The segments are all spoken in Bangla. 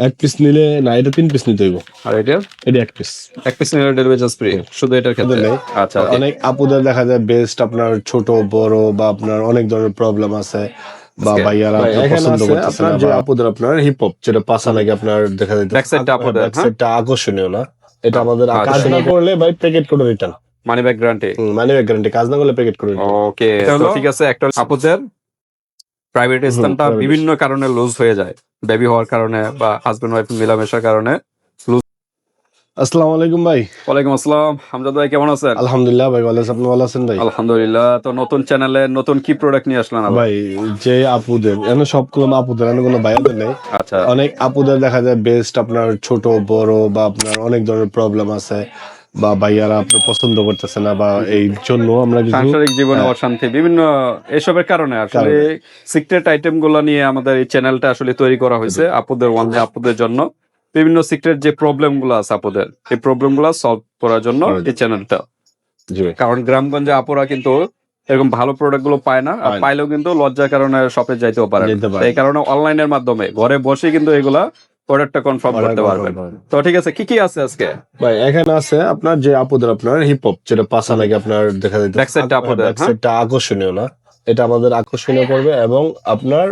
এক পিস নিলে না, এটা 3 পিস নিতে হইব। আর এটা এটা এক পিস নিলে ডেলিভারি চার্জ ফ্রি শুধু এটার ক্ষেত্রে। নেই। আচ্ছা, okay. অনেক আপুদের দেখা যায় বেস্ট আপনার ছোট বড় বা আপনার অনেক ধরনের প্রবলেম আছে, বা আজকে ভাইয়ারা আপনার পছন্দ করতেছে না, যে আপুদের আপনার হিপ হপ যেটা পাশা লাগে আপনার দেখা যায় ব্যাক সাইডটা আপুদের, ব্যাক সাইডটা আকর্ষণীয় না, এটা আমাদের আচ্ছা। কাজ না করলে ভাই প্যাকেট করে রিটার্ন, মানি ব্যাক গ্যারান্টি। মানে ব্যাক গ্যারান্টি, কাজ না করলে প্যাকেট করে রিটার্ন। ওকে, তো ঠিক আছে। একটা আপুদের প্রাইভেট স্থানটা private বিভিন্ন কারণে লুজ হয়ে যায়, বেবি হওয়ার কারণে বা হাজবেন্ড ওয়াইফ মেলামেশার কারণে। আসসালামু আলাইকুম ভাই। ওয়ালাইকুম আসসালাম। হামজাদ ভাই কেমন আছেন? আলহামদুলিল্লাহ ভাই, ভালো আছেন? আপনি ভালো আছেন ভাই? আলহামদুলিল্লাহ। তো নতুন চ্যানেলে নতুন কি প্রোডাক্ট নিয়ে আসলেন ভাই? যে আপুদের এনে সবগুলো আপুদের, এনে কোনো ভাইয়াদের নেই। আচ্ছা, অনেক আপুদের দেখা যায় বেস্ট আপনার ছোট বড় বা আপনার অনেক ধরনের প্রবলেম আছে, বা ভাইয়ারা আপনার পছন্দ করতেছে না, বা এই জন্য আমরা কিছু সাংসারিক জীবনে অশান্তি বিভিন্ন এসবের কারণে আসলে সিক্রেট আইটেম গুলো নিয়ে আমাদের এই চ্যানেলটা আসলে তৈরি করা হয়েছে আপুদের আপুদের জন্য। বিভিন্ন সিক্রেট যে প্রবলেম গুলো আছে আপুদের, এই প্রবলেম গুলো সলভ করার জন্য এই চ্যানেলটা। কারণ গ্রামগঞ্জে আপুরা কিন্তু এরকম ভালো প্রোডাক্ট গুলো পায় না, আর পাইলেও কিন্তু লজ্জার কারণে শপে যাইতেও পারে না। এই কারণে অনলাইনের মাধ্যমে ঘরে বসে কিন্তু এগুলা প্রোডাক্টটা কনফার্ম করতে পারবেন। তো ঠিক আছে, কি কি আছে আজকে ভাই? এখানে আছে আপনার যে আপুদের আপনার হিপ হপ যেটা পাশা লাগে আপনার দেখা যায় ব্যাক সাইডটা আপুদের, ব্যাক সাইডটা আকর্ষণীয় না, এটা আমাদের আকর্ষণীয় করবে এবং আপনার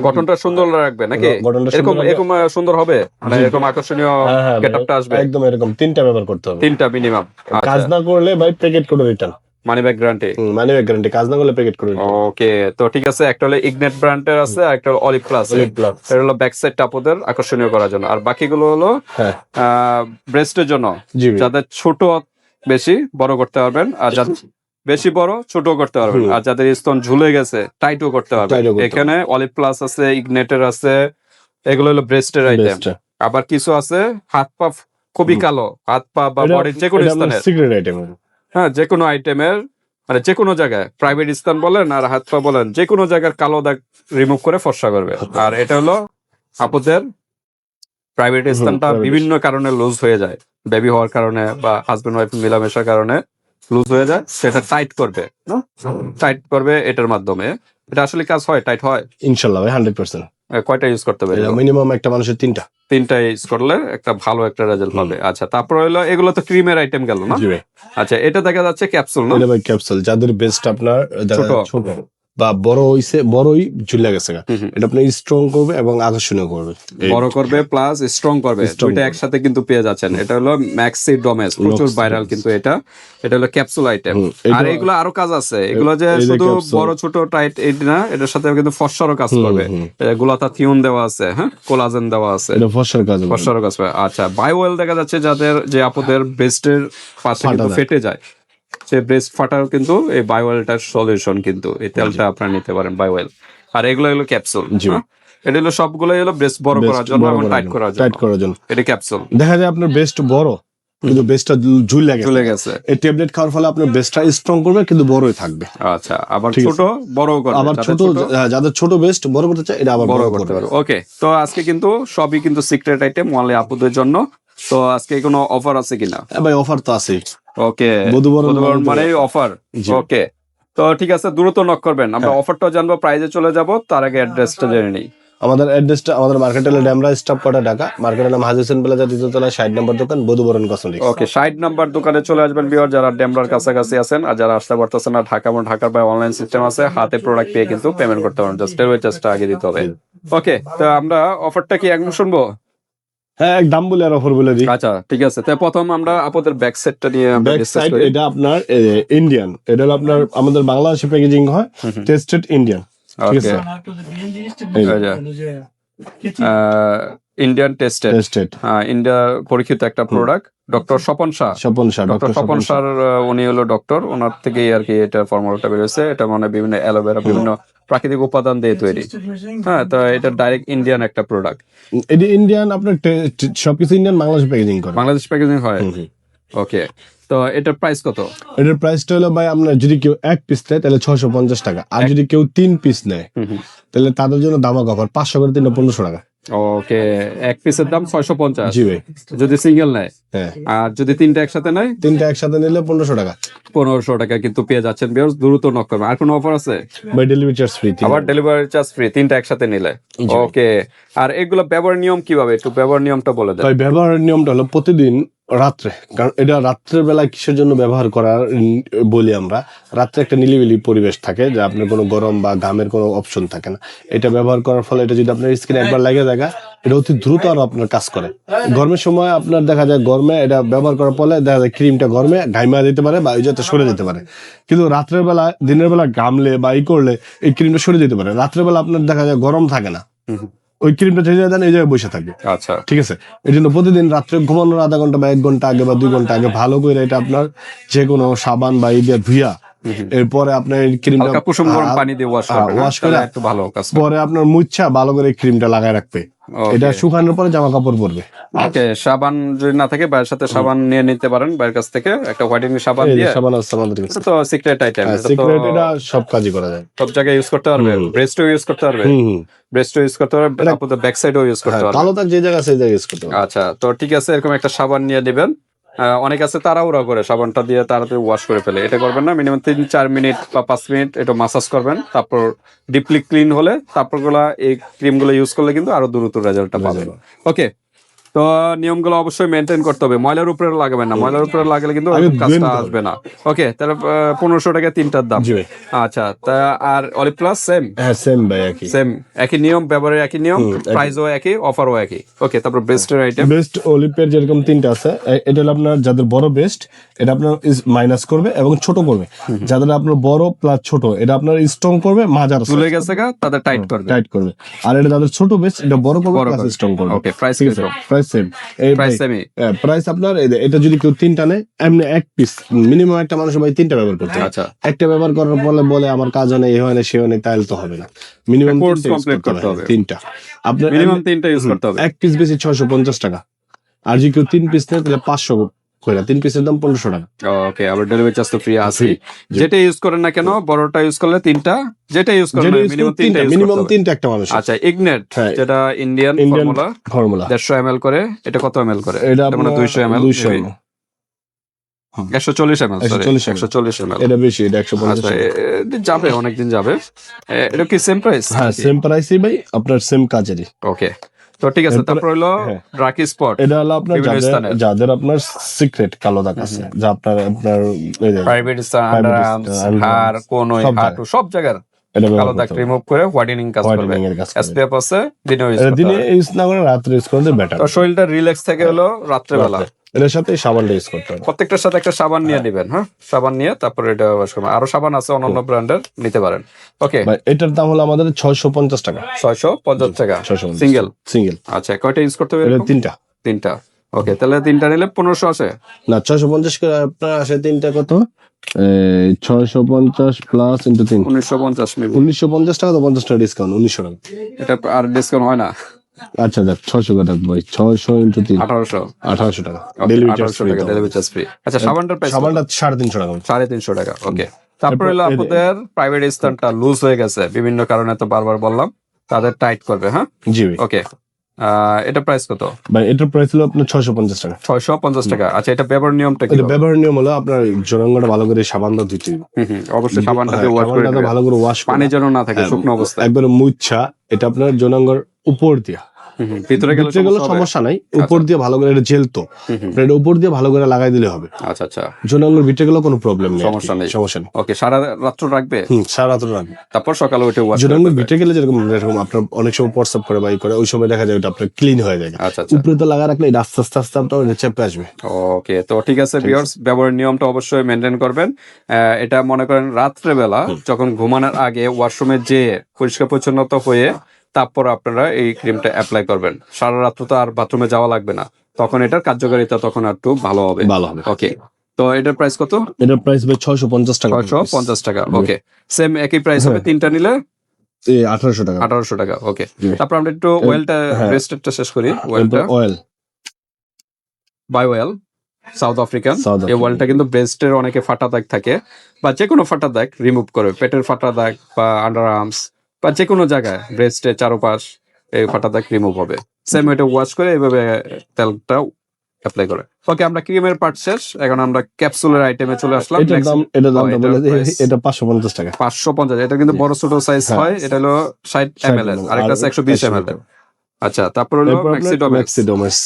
গঠনটা সুন্দর রাখবে নাকি? এরকম এরকম সুন্দর হবে, মানে এরকম আকর্ষণীয় গেটআপটা আসবে। একদম এরকম 3টা ব্যবহার করতে হবে, 3টা মিনিমাম। কাজ না করলে ভাই প্যাকেট করে রিটার্ন, মানি ব্যাক গ্যারান্টি। মানে ব্যাক গ্যারান্টি, কাজ না করলে প্যাকেট করে রিটার্ন। ওকে, তো ঠিক আছে। একটা হলো ইগনেট ব্র্যান্ডের আছে, আর একটা হলো অলিভ প্লাস। এটা হলো ব্যাক সাইড টাপোদের আকর্ষণীয় করার জন্য, আর বাকিগুলো হলো ব্রেস্টের জন্য, যাদের ছোট বেশি বড় করতে পারবেন, আর যাদের বেশি বড় ছোট করতে পারবেন, আর যাদের স্তন ঝুলে গেছে টাইটও করতে পারবেন। এখানে অলিভ প্লাস আছে, ইগনেটের আছে, এগুলো হলো ব্রেস্টের আইটেম। আবার কিছু আছে হাত পা খুবই কালো, হাত পা বা বডির যে কোনো স্থানের সিক্রেট আইটেম, হ্যাঁ যে কোনো আইটেমের, মানে যে কোনো জায়গায় প্রাইভেট স্থান বলেন আর হাত পা বলেন, যে কোনো জায়গার কালো দাগ রিমুভ করে ফর্সা করবে। আর এটা হলো আপুদের প্রাইভেট স্থানটা বিভিন্ন কারণে লুজ হয়ে যায়, বেবি হওয়ার কারণে বা হাজবেন্ড ওয়াইফ মেলামেশার কারণে লুজ হয়ে যায়, সেটা টাইট করবে। টাইট করবে এটার মাধ্যমে। এটা আসলে কাজ হয়, টাইট হয় ইনশাআল্লাহ ভাই 100%। কয়টা ইউজ করতে হবে? মিনিমাম একটা মানুষের 3টা ইউজ করলে একটা ভালো একটা রেজাল্ট পাবে। আচ্ছা, তারপর হলো এগুলো তো ক্রিমের আইটেম গেল না? আচ্ছা, এটা দেখা যাচ্ছে ক্যাপসুল না? এটা ভাই ক্যাপসুল, যাদের বেস্ট আপনার ছোট বা বড় হইছে, বড়ই ঝুলে গেছে, এটা আপনি স্ট্রং করবে এবং আকর্ষণীয় করবে, বড় করবে প্লাস স্ট্রং করবে, দুইটা একসাথে কিন্তু পেয়ে যাচ্ছেন। এটা হলো ম্যাক্সি ডোমেস, প্রচুর ভাইরাল কিন্তু এটা হলো ক্যাপসুল আইটেম। আর এগুলো আরো কাজ আছে, এগুলো যে শুধু বড় ছোট টাইট এই না, এটার সাথে কিন্তু ফসফরাসও কাজ করবে। গ্লুটাথিওন দেওয়া আছে, হ্যাঁ কোলাজেন দেওয়া আছে, এটা ফসফরাস কাজ করে। আচ্ছা, বায়োয়েল দেখা যাচ্ছে যাদের যে আপুদের ব্রেস্টের পাশে কিন্তু ফেটে যায়, সে ব্রেস্ট ফাটার কিন্তু এই বায়োয়েলটার সলিউশন, কিন্তু এই তেলটা আপনারা নিতে পারেন বায়োয়েল। আর এগুলো হলো ক্যাপসুল, এটা হলো সবগুলো হলো ব্রেস্ট বড় করার জন্য এবং টাইট করার জন্য। এটা ক্যাপসুল। দেখা যায় আপনার ব্রেস্ট বড় কিন্তু ব্রেস্টটা ঝুলে গেছে, এই ট্যাবলেট খাওয়ার ফলে আপনার ব্রেস্টটা স্ট্রং করবে কিন্তু বড়ই থাকবে। আচ্ছা, আবার ছোট বড় করবে, আবার ছোট যাদের ছোট ব্রেস্ট বড় করতে চায় এটা আবার বড় করতে পারবে। ওকে, তো আজকে কিন্তু সবই কিন্তু সিক্রেট আইটেম ওনলি আপুদের জন্য। তো আজকে কোনো অফার আছে কিনা? ভাই অফার তো আছে। ওকে, মানে অফার। ওকে, তো ঠিক আছে, দ্রুত নক করবেন, আমরা অফারটা জানবো, প্রাইজে চলে যাব, তার আগে অ্যাড্রেসটা জেনে নিই। আমাদের অ্যাড্রেসটা, আমাদের মার্কেট হলো ডেমরা স্টপ কোটা ঢাকা, মার্কেটের নাম হাজি হোসেন প্লাজা, 2য় তলায় 60 নম্বর দোকান, বধুবরণ কসমেটিক্স। ওকে, 60 নম্বর দোকানে চলে আসবেন ভিউয়ার, যারা ডেমরার কাছাকাছি আছেন। আর যারা আসতে পারতেছেন না, ঢাকার বাইরে অনলাইন সিস্টেম আছে, হাতে প্রোডাক্ট পেয়ে কিন্তু পেমেন্ট করতে পারেন, জাস্ট ডেলিভারি চার্জটা আগে দিতে হবে। ওকে, তো আমরা অফারটা কি একদম শুনবো? হ্যাঁ, দাম বলে আর অফার বলে দিই। আচ্ছা, ঠিক আছে। তো প্রথম আমরা আপনাদের ব্যাক সেটটা নিয়ে ডিসকাস করি। এটা আপনার ইন্ডিয়ান, এটা হলো আপনার আমাদের বাংলাদেশে প্যাকেজিং হয়, টেস্টেড ইন্ডিয়ান। ঠিক আছে, ইন্ডিয়ান টেস্টেড, ইন্ডিয়া পরীক্ষিত একটা প্রোডাক্ট। ডক্টর স্বপন শাহ, উনি হলো ডক্টর, ওনার থেকেই আর কি এটা ফর্মুলাটা বেরোছে। এটা মানে বিভিন্ন অ্যালোভেরা, বিভিন্ন প্রাকৃতিক উপাদান দিয়ে তৈরি। হ্যাঁ, তো এটা ডাইরেক্ট ইন্ডিয়ান একটা প্রোডাক্ট। এটা ইন্ডিয়ান, আপনার সবকিছু ইন্ডিয়ান, বাংলাদেশ প্যাকেজিং হয়। ওকে, তো এটার প্রাইস কত? এটার প্রাইসটা হলো ভাই, আপনার যদি কেউ 1 পিস নেয় তাহলে 650 টাকা, আর যদি কেউ 3 পিস নেয় তাহলে তাদের জন্য দামাক অফার 500 করে 3 1500 টাকা। ওকে, এক পিসের দাম 650। জি ভাই। যদি সিঙ্গেল নেয়, হ্যাঁ, আর যদি তিনটা একসাথে নেয়, তিনটা একসাথে নিলে 1500 টাকা 1500 টাকা কিন্তু পেয়ে যাচ্ছেন ভিউয়ার্স, দ্রুত নক করবেন। আর কোনো অফার আছে? ভাই ডেলিভারি চার্জ ফ্রি। আবার ডেলিভারি চার্জ ফ্রি তিনটা একসাথে নিলে। ওকে, আর এগুলো ব্যবহার নিয়ম কিভাবে, একটু ব্যবহার নিয়মটা বলে দেন। ভাই ব্যবহারের নিয়মটা হলো প্রতিদিন রাত্রে, কারণ এটা রাত্রের বেলায় কিসের জন্য ব্যবহার করার বলি আমরা, রাত্রে একটা নিলিবিলি পরিবেশ থাকে, যে আপনার কোনো গরম বা ঘামের কোনো অপশন থাকে না। এটা ব্যবহার করার ফলে এটা যদি আপনার স্কিনে একবার লেগে যায়, এটা অতি দ্রুত আরো আপনার কাজ করে। গরমের সময় আপনার দেখা যায় গরমে এটা ব্যবহার করার ফলে দেখা যায় ক্রিমটা গরমে ঘাইমা দিতে পারে বা ওই যাতে সরে যেতে পারে, কিন্তু রাত্রের বেলা দিনের বেলা ঘামলে বা ই করলে এই ক্রিমটা সরে যেতে পারে। রাত্রের বেলা আপনার দেখা যায় গরম থাকে না, ওই ক্রিমটা যে জায়গায় দেন এই জায়গায় বসে থাকবে। আচ্ছা, ঠিক আছে, এই জন্য প্রতিদিন রাত্রে ঘুমানোর আধা ঘন্টা বা 1 ঘন্টা আগে বা 2 ঘন্টা আগে ভালো করে এটা আপনার যে কোনো সাবান বা ই দিয়ে ধুইয়া, এরপরে আপনার এই ক্রিমটা হালকা কুসুম গরম পানি দিয়ে ওয়াশ করবেন, ওয়াশ করে একটু ভালো কাজ করে। পরে আপনার মুচ্ছা ভালো করে ক্রিমটা লাগায় রাখবে। এটা শুকানোর পরে জামা কাপড় পরবে। ওকে, সাবান যদি না থাকে বাইরের সাথে সাবান নিয়ে নিতে পারেন, বাইরের কাছ থেকে একটা হোয়াইটেনিং সাবান এই যে দিয়ে। সাবান আছে আমাদের কাছে। এটা তো সিক্রেট আইটেম, সিক্রেট, এটা সব কাজই করা যায়, সব জায়গায় ইউজ করতে পারবে। ব্রেস্টও ইউজ করতে পারবে, ব্রেস্টও ইউজ করতে পারবে, আপনাদের ব্যাক সাইডও ইউজ করতে পারবে। কালো দাগ যে জায়গা আছে সেই জায়গায় ইউজ করতে পারবে। আচ্ছা, তো ঠিক আছে, এরকম একটা সাবান নিয়ে নেবেন। অনেক আছে তাড়াহুড়া করে সাবানটা দিয়ে তাড়াতাড়ি ওয়াশ করে ফেলে, এটা করবেন না। মিনিমাম 3-4 মিনিট বা 5 মিনিট একটু মাসাজ করবেন, তারপর ডিপলি ক্লিন হলে তারপর এই ক্রিমগুলো ইউজ করলে কিন্তু আরো দ্রুত রেজাল্টটা পাবেন। ওকে, তো নিয়মগুলো অবশ্যই মেনটেন করতে হবে। ময়লার উপরে লাগাবেন না, ময়লার উপরে লাগালে কিন্তু কাজটা আসবে না। ওকে, তাহলে 1500 টাকা তিনটার দাম। আচ্ছা, তা আর অলিভ প্লাস সেম? হ্যাঁ সেম ভাই, সেম একই নিয়ম, ব্যবহারের একই নিয়ম, প্রাইসও একই, অফারও একই। ওকে, তারপর বেস্টের আইটেম। বেস্ট অলিভের যেরকম 3টা আছে, এটা হলো আপনার যাদের বড় বেস্ট, এটা আপনার মাইনাস করবে এবং ছোট করবে। যাদের আপনার বড় প্লাস ছোট, এটা আপনার স্ট্রং করবে, মাঝার তুলে গেছে তাদের টাইট করবে। আর এটা যাদের ছোট বেস্ট, এটা বড় করবে প্লাস স্ট্রং করবে। ওকে, প্রাইস ঠিক আছে, প্রাইস সেম। এই প্রাইস আপনার এটা যদি কেউ 3টা নেয়, এমনি এক পিস মিনিমাম একটা মানুষ ভাই 3টা ব্যবহার করতে। আচ্ছা, একটা ব্যবহার করার পরে বলে আমার কাজ হয় না, এই হয় না, সে হয় না, তাহলে তো হবে না। মিনিমাম কমপ্লিট করতে হবে 3টা। আপনার মিনিমাম 3টা ইউজ করতে হবে। এক পিস বেশি 650 টাকা, আর যদি কেউ 3 পিস নেয় তাহলে 500 করে, 3 পিসের দাম 1500 টাকা। ওকে, আবার ডেলিভারি চার্জ তো ফ্রি আছে। যেটা ইউজ করেন না কেন, বড়টা ইউজ করলে 3টা, যেটা ইউজ করেন মিনিমাম 3টা একটা মানুষ। আচ্ছা, ইগনেট যেটা ইন্ডিয়ান ফর্মুলা 150 ml করে, এটা কত ml করে? এটা মানে 200 ml, 140 ml, 140 ml। এটা বেশি, এটা 150 যাবে, অনেকদিন যাবে। এটা কি সেম প্রাইস? হ্যাঁ সেম প্রাইসই ভাই, আপনার সেম কাজেরই। ওকে, তো ঠিক আছে। তারপর হলো রাকি স্পট, এটা হলো আপনার যাদের আপনার সিক্রেট কালো দাগ আছে, যা আপনার প্রাইভেট স্থান, আন্ডারআর্মস, হাড়, কোন হাঁটু, সব জায়গার কালো দাগ রিমুভ করে হোয়াইটেনিং কাজ করবে। এসপিএফ আছে, দিনে ইউজ না করে রাত্রে ইউজ করলে বেটার। তো শরীরটা রিল্যাক্স থাকে হলো রাত্রে বেলা। এর সাথে সাবানটা ইউজ করতে হবে, প্রত্যেকটার সাথে একটা সাবান নিয়ে নেবেন। হ্যাঁ, সাবান নিয়ে তারপর এটা ওয়াশ করবেন। আরো সাবান আছে অন্যান্য ব্র্যান্ডের, নিতে পারেন। ওকে, এটার দাম হলো আমাদের 650 টাকা। 650 টাকা সিঙ্গেল। আচ্ছা, কয়টা ইউজ করতে হবে? 3টা। ওকে, তাহলে 3টা নিলে 1500 আসে না, 650 করে আপনার আসে। 3টা কত? 650 প্লাস ইনটু 3 1950 টাকা, তো 50 টাকা ডিসকাউন্ট, 1900 টাকা। এটা আর ডিসকাউন্ট হয় না? আচ্ছা দেখ, 600 টাকা ভাই, 600 ইনটু 3 1800 টাকা। Delivery charge free. আচ্ছা, সাবানটার প্রাইস? সাবানটা 350 টাকা। 350 টাকা। ওকে, তারপরে হলো আপনাদের প্রাইভেট স্থানটা লুজ হয়ে গেছে বিভিন্ন কারণে, তো বারবার বললাম, তাদের টাইট করবে। হ্যাঁ জি ভাই। ওকে, এটা প্রাইস কত ভাই? এটার প্রাইস হলো আপনার 650 টাকা। 650 টাকা। আচ্ছা, এটা ব্যবহার নিয়মটা কি? এটা ব্যবহার নিয়ম হলো আপনার জনাঙ্গটা ভালো করে সাবান দিয়ে ধুতে হবে। অবশ্যই সাবানটা দিয়ে ওয়াশ করে নেবেন, ভালো করে ওয়াশ, পানি যেন না থাকে, শুকনো অবস্থায় একবারে মুচ্ছা। এটা আপনার জনাঙ্গর উপর দিয়া, ভিতরে গেলে সমস্যা নাই, উপর দিয়ে ভালো করে, এটা জেল তো, এটা উপর দিয়ে ভালো করে লাগাই দিলে হবে। আচ্ছা আচ্ছা, জনাঙ্গর ভিতরে গেলে কোনো প্রবলেম নেই, সমস্যা নেই। ওকে, সারা রাত্র রাখবে? সারা রাত্র রাখবে, তারপর সকালে উঠে ওয়াশ। জনাঙ্গর ভিতরে গেলে যেরকম আপনার অনেক সময় প্রস্রাব করে বা করে, ওই সময় দেখা যায় ওটা আপনার ক্লিন হয়ে যায়। আচ্ছা, উপরে তো লাগা রাখলে এটা আস্তে আস্তে আপনার চেপে আসবে। ওকে, তো ঠিক আছে ভিউয়ার্স, ব্যবহারের নিয়মটা অবশ্যই মেনটেন করবেন। এটা মনে করেন রাত্রে বেলা যখন ঘুমানোর আগে ওয়াশরুমে যেয়ে পরিষ্কার পরিচ্ছন্নতা হয়ে তারপর আপনারা এই ক্রিমটা অ্যাপ্লাই করবেন। সারা রাত্র তো আর বাথরুমে যাওয়া লাগবে না, তখন এটার কার্যকারিতা তখন একটু ভালো হবে। ওকে, তো এটার প্রাইস কত? এটার প্রাইস হবে 650 টাকা। 650 টাকা। ওকে, সেম একই প্রাইস হবে। 3টা নিলে 1800 টাকা। 1800 টাকা। ওকে, তারপর আমরা একটু ওয়েলটা, ব্রেস্টেডটা শেষ করি। অয়েল বাই ওয়েল সাউথ আফ্রিকান। এই ওয়েলটা কিন্তু ব্রেস্টের অনেকে ফাটা দাগ থাকে বা যে কোনো ফাটা দাগ রিমুভ করে, পেটের ফাটা দাগ বা আন্ডার আর্মস বা যে কোনো জায়গায় ব্রেস্টের চারপাশ এই ফাটা দাগ রিমুভ হবে। সেম এটা ওয়াশ করে এইভাবে তেলটা অ্যাপ্লাই করে। ওকে, আমরা ক্রিমের পার্ট শেষ, এখন আমরা ক্যাপসুলের আইটেমে চলে আসলাম। এটার দামটা এটার বলে দিই, price এটা 550 টাকা। 550। এটা কিন্তু বড় ছোট সাইজ হয়, এটা হলো 60 ml এর, আরেকটা আছে 120 ml এর। আচ্ছা, তারপর হলো ম্যাক্সিডোমাস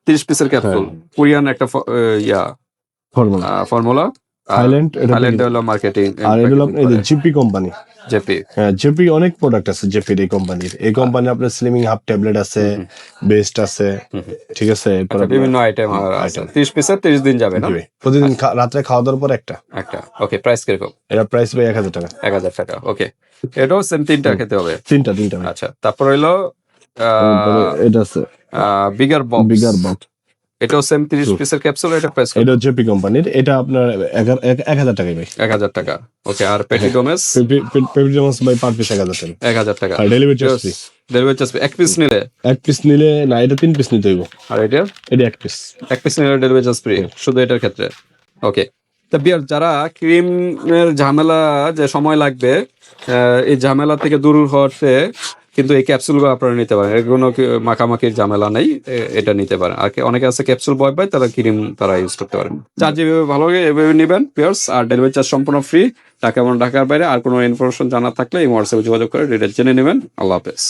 30 পিসের ক্যাপসুল, কোরিয়ান একটা ফর্মুলা। থাইল্যান্ড হলো মার্কেটিং, আর এটা হলো আপনার জিপি কোম্পানি। জেপি, হ্যাঁ, জেপি অনেক প্রোডাক্ট আছে জেপির এই কোম্পানির। এই কোম্পানি আপনার স্লিমিং হাফ ট্যাবলেট আছে, বেস্ট আছে, ঠিক আছে। এরপর বিভিন্ন আইটেম আছে। 30 পিসের 30 দিন যাবে না? প্রতিদিন রাত্রে খাওয়া দাওয়ার পর একটা। ওকে, প্রাইস কিরকম? এটা প্রাইস ভাই 1000 টাকা। 1000 টাকা। ওকে, এটাও সেম 3টা খেতে হবে। তিনটা। আচ্ছা, তারপর হলো এটা আছে বিগার বক্স। এটাও সেম 30 হুম। পিসের ক্যাপসুল। এটা প্রাইস এটা জেপি কোম্পানির, এটা আপনার 1000 টাকা ভাই। 1000 টাকা। ওকে, আর পেপিডোমাস পেপিডোমাস ভাই পার পিস 1000 টাকা। 1000 টাকা। আর delivery charge free. Delivery charge এক পিস নিলে? এক পিস নিলে না, এটা 3 পিস নিতে হইব। আর এটা এক পিস নিলে ডেলিভারি চার্জ ফ্রি শুধু এটার ক্ষেত্রে। ওকে, তা বিয়ার যারা ক্রিমের ঝামেলা যে সময় লাগবে, এই ঝামেলা থেকে দূর হতে কিন্তু এই ক্যাপসুলগুলো আপনারা নিতে পারেন। এর কোনো মাখামাখির ঝামেলা নেই, এটা নিতে পারেন। আর অনেকে আছে ক্যাপসুল ভয় পায়, তারা ক্রিম তারা ইউজ করতে পারেন। চার্জ যেভাবে ভালো লাগে এভাবে নেবেন পিয়ার্স। আর ডেলিভারি চার্জ সম্পূর্ণ ফ্রি, ঢাকা এবং ঢাকার বাইরে। আর কোনো ইনফরমেশন জানা থাকলে এই হোয়াটসঅ্যাপে যোগাযোগ করে ডিটেইলস জেনে নেবেন। আল্লাহ হাফেজ।